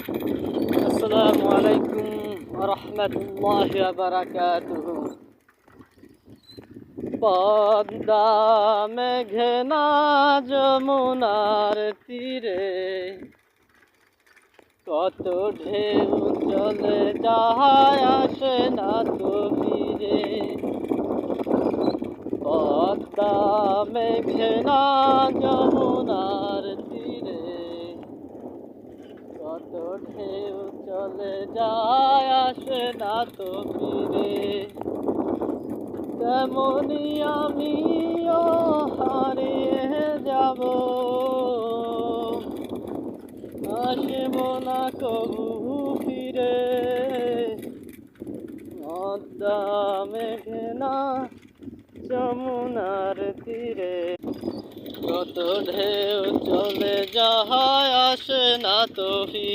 আসসালামু আলাইকুম ওয়া রাহমাতুল্লাহি ওয়া বারাকাতুহু। পদ্মা মেঘনা যমুনার তীরে কত ঢেউ চলে যায় আসে না তো ফিরে। পদ্মা মেঘনা যমুনার তীরে কত ঢেউ চলে যায় আসে না তো ফিরে। তেমনি আমিও হারিয়ে যাব, আসব না কবু ফিরে। পদ্মা মেঘনা যমুনার তীরে কত ঢেউ চলে যায় আসে না তো ফিরে।